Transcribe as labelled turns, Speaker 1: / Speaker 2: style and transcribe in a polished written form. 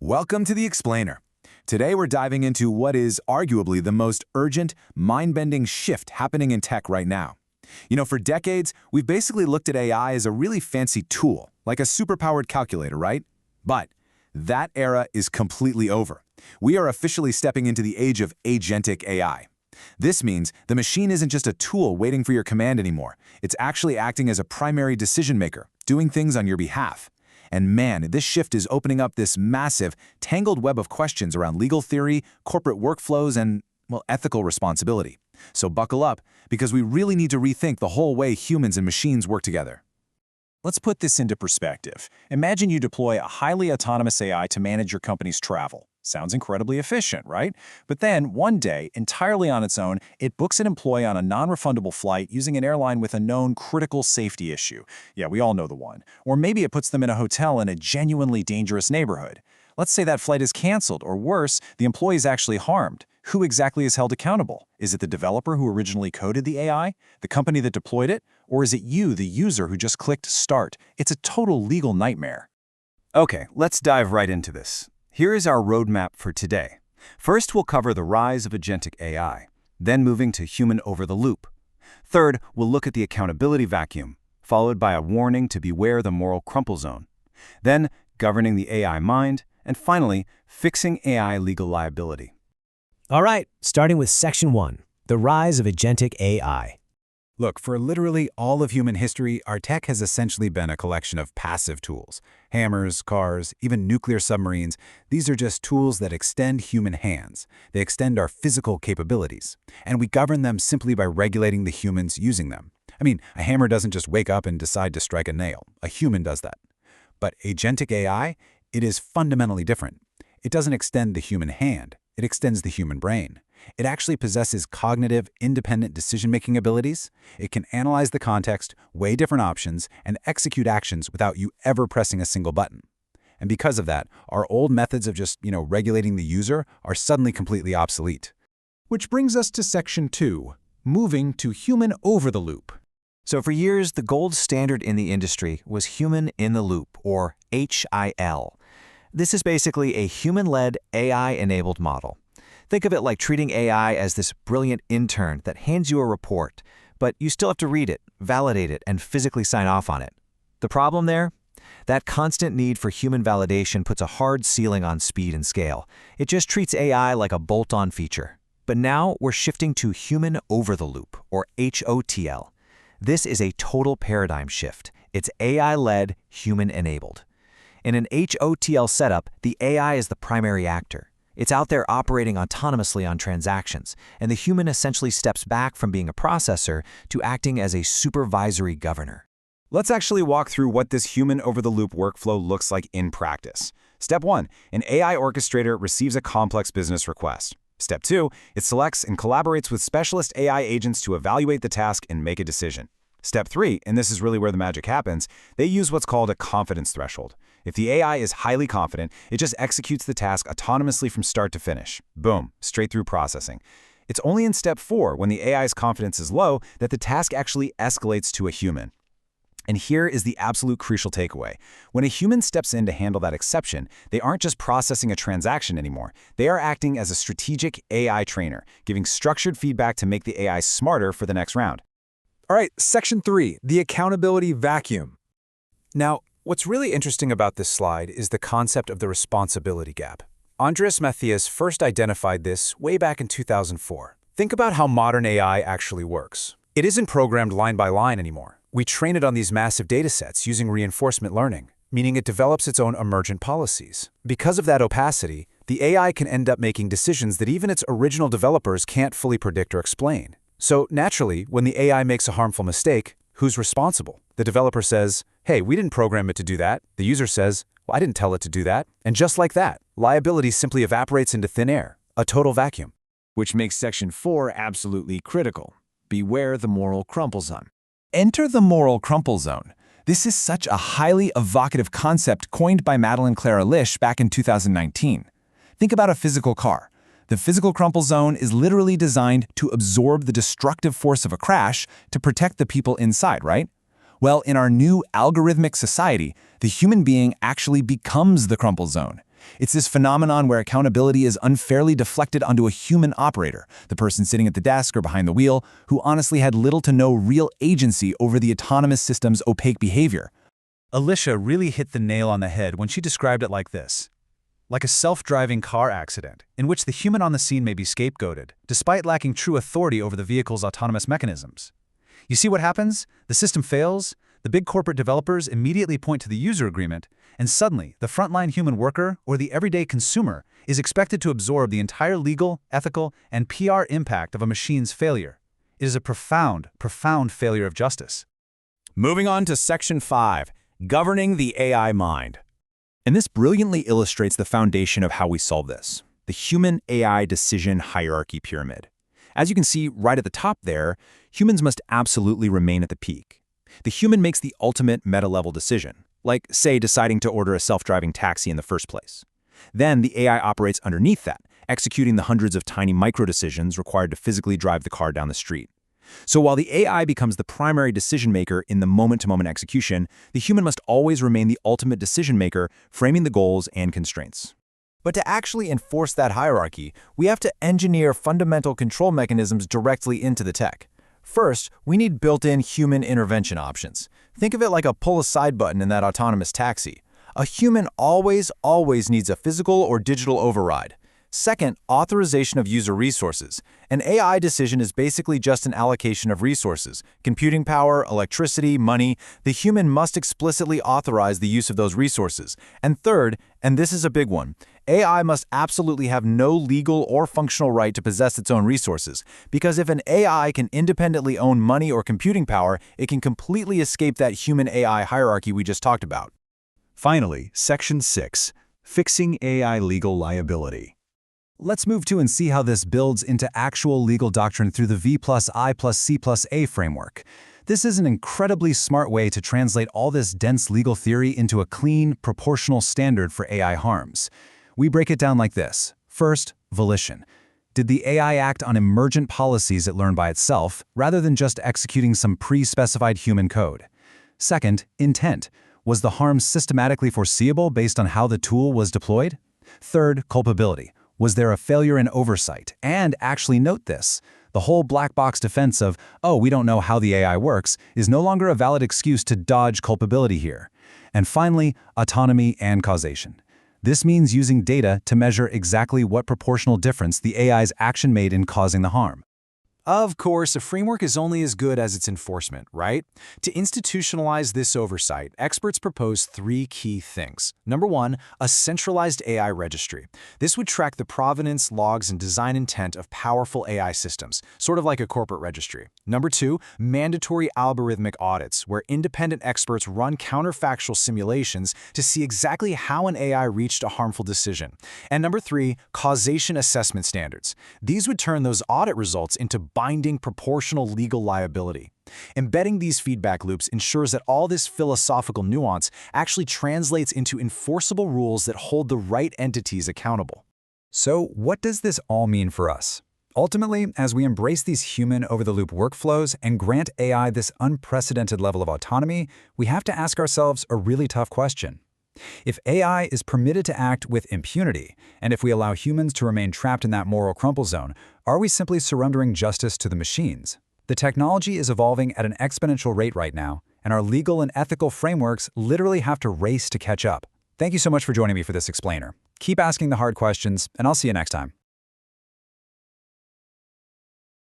Speaker 1: Welcome to The Explainer. Today we're diving into what is arguably the most urgent, mind-bending shift happening in tech right now. For decades, we've basically looked at AI as a really fancy tool, like a superpowered calculator, right? But that era is completely over. We are officially stepping into the age of agentic AI. This means the machine isn't just a tool waiting for your command anymore. It's actually acting as a primary decision maker, doing things on your behalf. And man, this shift is opening up this massive, tangled web of questions around legal theory, corporate workflows, and, ethical responsibility. So buckle up, because we really need to rethink the whole way humans and machines work together.
Speaker 2: Let's put this into perspective. Imagine you deploy a highly autonomous AI to manage your company's travel. Sounds incredibly efficient, right? But then, one day, entirely on its own, it books an employee on a non-refundable flight using an airline with a known critical safety issue. Yeah, we all know the one. Or maybe it puts them in a hotel in a genuinely dangerous neighborhood. Let's say that flight is canceled, or worse, the employee is actually harmed. Who exactly is held accountable? Is it the developer who originally coded the AI? The company that deployed it? Or is it you, the user, who just clicked Start? It's a total legal nightmare.
Speaker 3: Okay, let's dive right into this. Here is our roadmap for today. First, we'll cover the rise of agentic AI, then moving to human over the loop. Third, we'll look at the accountability vacuum, followed by a warning to beware the moral crumple zone. Then, governing the AI mind, and finally, fixing AI legal liability.
Speaker 4: All right, starting with Section 1, the rise of agentic AI.
Speaker 5: Look, for literally all of human history, our tech has essentially been a collection of passive tools. Hammers, cars, even nuclear submarines. These are just tools that extend human hands. They extend our physical capabilities. And we govern them simply by regulating the humans using them. A hammer doesn't just wake up and decide to strike a nail. A human does that. But agentic AI, it is fundamentally different. It doesn't extend the human hand. It extends the human brain. It actually possesses cognitive, independent decision-making abilities. It can analyze the context, weigh different options, and execute actions without you ever pressing a single button. And because of that, our old methods of just, regulating the user are suddenly completely obsolete.
Speaker 6: Which brings us to Section 2, moving to human over the loop.
Speaker 7: So for years, the gold standard in the industry was human in the loop, or HIL. This is basically a human-led, AI-enabled model. Think of it like treating AI as this brilliant intern that hands you a report, but you still have to read it, validate it, and physically sign off on it. The problem there? That constant need for human validation puts a hard ceiling on speed and scale. It just treats AI like a bolt-on feature. But now we're shifting to human over the loop, or HOTL. This is a total paradigm shift. It's AI-led, human-enabled. In an HOTL setup, the AI is the primary actor. It's out there operating autonomously on transactions, and the human essentially steps back from being a processor to acting as a supervisory governor.
Speaker 3: Let's actually walk through what this human over-the-loop workflow looks like in practice. Step 1, an AI orchestrator receives a complex business request. Step 2, it selects and collaborates with specialist AI agents to evaluate the task and make a decision. Step 3, and this is really where the magic happens, they use what's called a confidence threshold. If the AI is highly confident, it just executes the task autonomously from start to finish. Boom, straight through processing. It's only in Step 4, when the AI's confidence is low, that the task actually escalates to a human. And here is the absolute crucial takeaway. When a human steps in to handle that exception, they aren't just processing a transaction anymore. They are acting as a strategic AI trainer, giving structured feedback to make the AI smarter for the next round.
Speaker 6: All right, Section 3, the accountability vacuum. Now, what's really interesting about this slide is the concept of the responsibility gap. Andreas Mathias first identified this way back in 2004. Think about how modern AI actually works. It isn't programmed line by line anymore. We train it on these massive datasets using reinforcement learning, meaning it develops its own emergent policies. Because of that opacity, the AI can end up making decisions that even its original developers can't fully predict or explain. So naturally, when the AI makes a harmful mistake, who's responsible? The developer says, hey, we didn't program it to do that. The user says, well, I didn't tell it to do that. And just like that, liability simply evaporates into thin air, a total vacuum.
Speaker 2: Which makes Section 4 absolutely critical. Beware the moral crumple zone.
Speaker 1: Enter the moral crumple zone. This is such a highly evocative concept coined by Madeline Clara Lish back in 2019. Think about a physical car. The physical crumple zone is literally designed to absorb the destructive force of a crash to protect the people inside, right? Well, in our new algorithmic society, the human being actually becomes the crumple zone.
Speaker 2: It's this phenomenon where accountability is unfairly deflected onto a human operator, the person sitting at the desk or behind the wheel, who honestly had little to no real agency over the autonomous system's opaque behavior.
Speaker 6: Alicia really hit the nail on the head when she described it like this: like a self-driving car accident, in which the human on the scene may be scapegoated, despite lacking true authority over the vehicle's autonomous mechanisms. You see what happens? The system fails, the big corporate developers immediately point to the user agreement, and suddenly the frontline human worker or the everyday consumer is expected to absorb the entire legal, ethical, and PR impact of a machine's failure. It is a profound, profound failure of justice.
Speaker 2: Moving on to Section 5, Governing the AI Mind. And this brilliantly illustrates the foundation of how we solve this, the human-AI decision hierarchy pyramid. As you can see right at the top there, humans must absolutely remain at the peak. The human makes the ultimate meta-level decision, like, say, deciding to order a self-driving taxi in the first place. Then the AI operates underneath that, executing the hundreds of tiny micro-decisions required to physically drive the car down the street. So while the AI becomes the primary decision-maker in the moment-to-moment execution, the human must always remain the ultimate decision-maker, framing the goals and constraints. But to actually enforce that hierarchy, we have to engineer fundamental control mechanisms directly into the tech. First, we need built-in human intervention options. Think of it like a pull-aside button in that autonomous taxi. A human always needs a physical or digital override. Second, authorization of user resources. An AI decision is basically just an allocation of resources. Computing power, electricity, money. The human must explicitly authorize the use of those resources. And third, and this is a big one, AI must absolutely have no legal or functional right to possess its own resources, because if an AI can independently own money or computing power, it can completely escape that human-AI hierarchy we just talked about.
Speaker 6: Finally, Section 6, Fixing AI Legal Liability.
Speaker 2: Let's move to and see how this builds into actual legal doctrine through the V+I+C+A framework. This is an incredibly smart way to translate all this dense legal theory into a clean, proportional standard for AI harms. We break it down like this. First, volition. Did the AI act on emergent policies it learned by itself, rather than just executing some pre-specified human code? Second, intent. Was the harm systematically foreseeable based on how the tool was deployed? Third, culpability. Was there a failure in oversight? And actually note this, the whole black box defense of, oh, we don't know how the AI works, is no longer a valid excuse to dodge culpability here. And finally, autonomy and causation. This means using data to measure exactly what proportional difference the AI's action made in causing the harm.
Speaker 6: Of course, a framework is only as good as its enforcement, right? To institutionalize this oversight, experts propose 3 key things. Number 1, a centralized AI registry. This would track the provenance, logs, and design intent of powerful AI systems, sort of like a corporate registry. Number 2, mandatory algorithmic audits, where independent experts run counterfactual simulations to see exactly how an AI reached a harmful decision. And number 3, causation assessment standards. These would turn those audit results into binding proportional legal liability. Embedding these feedback loops ensures that all this philosophical nuance actually translates into enforceable rules that hold the right entities accountable.
Speaker 5: So what does this all mean for us? Ultimately, as we embrace these human-over-the-loop workflows and grant AI this unprecedented level of autonomy, we have to ask ourselves a really tough question. If AI is permitted to act with impunity, and if we allow humans to remain trapped in that moral crumple zone, are we simply surrendering justice to the machines? The technology is evolving at an exponential rate right now, and our legal and ethical frameworks literally have to race to catch up. Thank you so much for joining me for this explainer. Keep asking the hard questions, and I'll see you next time.